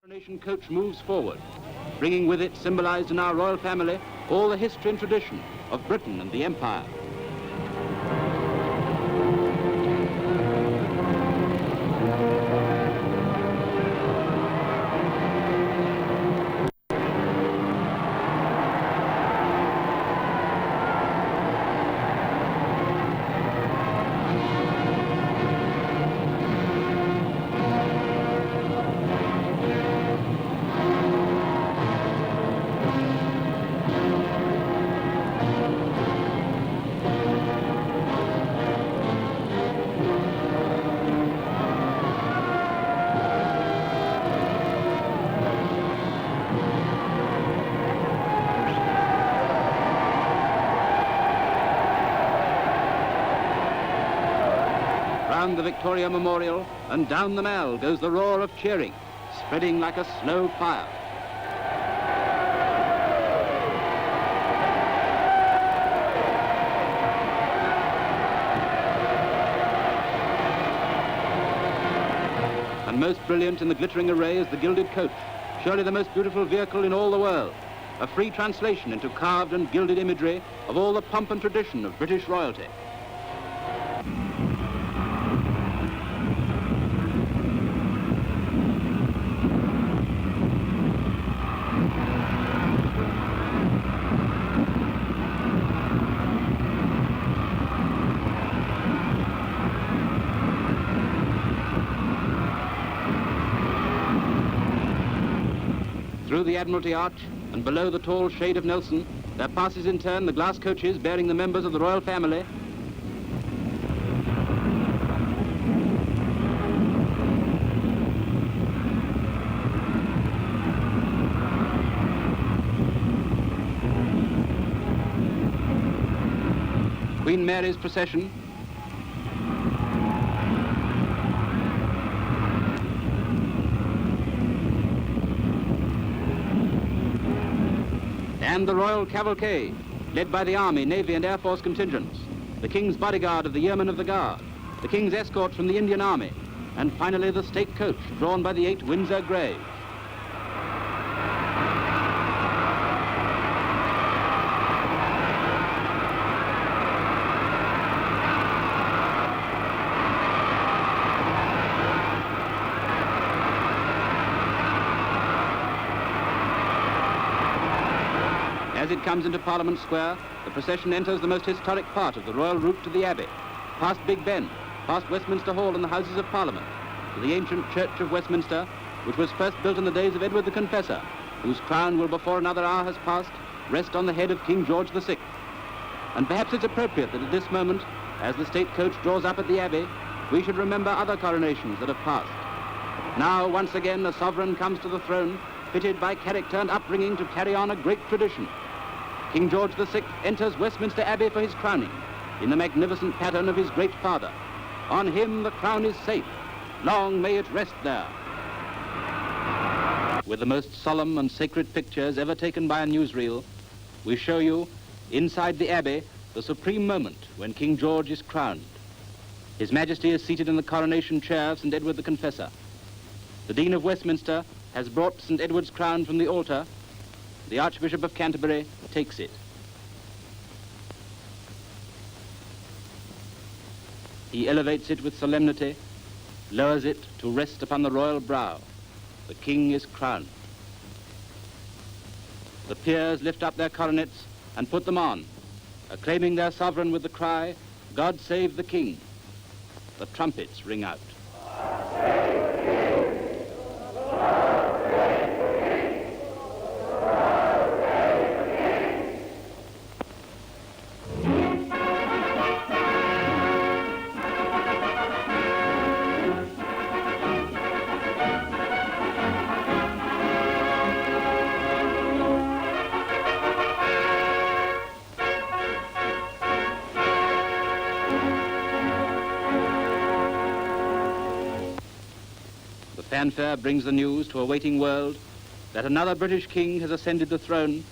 Coronation coach moves forward, bringing with it, symbolized in our royal family, all the history and tradition of Britain and the Empire. Round the Victoria Memorial and down the Mall goes the roar of cheering, spreading like a slow fire. And most brilliant in the glittering array is the gilded coach, surely the most beautiful vehicle in all the world, a free translation into carved and gilded imagery of all the pomp and tradition of British royalty. Through the Admiralty Arch and below the tall shade of Nelson, there passes in turn the glass coaches bearing the members of the royal family. Queen Mary's procession, and the Royal Cavalcade, led by the Army, Navy and Air Force contingents, the King's bodyguard of the Yeomen of the Guard, the King's escort from the Indian Army, and finally the state coach drawn by the 8 Windsor Greys. As it comes into Parliament Square, the procession enters the most historic part of the royal route to the Abbey, past Big Ben, past Westminster Hall and the Houses of Parliament, to the ancient Church of Westminster, which was first built in the days of Edward the Confessor, whose crown will, before another hour has passed, rest on the head of King George VI. And perhaps it's appropriate that at this moment, as the state coach draws up at the Abbey, we should remember other coronations that have passed. Now, once again, a sovereign comes to the throne, fitted by character and upbringing to carry on a great tradition. King George VI enters Westminster Abbey for his crowning, in the magnificent pattern of his great father. On him the crown is safe. Long may it rest there. With the most solemn and sacred pictures ever taken by a newsreel, we show you, inside the Abbey, the supreme moment when King George is crowned. His Majesty is seated in the coronation chair of St. Edward the Confessor. The Dean of Westminster has brought St. Edward's crown from the altar. The Archbishop of Canterbury takes it. He elevates it with solemnity, lowers it to rest upon the royal brow. The king is crowned. The peers lift up their coronets and put them on, acclaiming their sovereign with the cry, "God save the king." The trumpets ring out. Fanfare brings the news to a waiting world that another British king has ascended the throne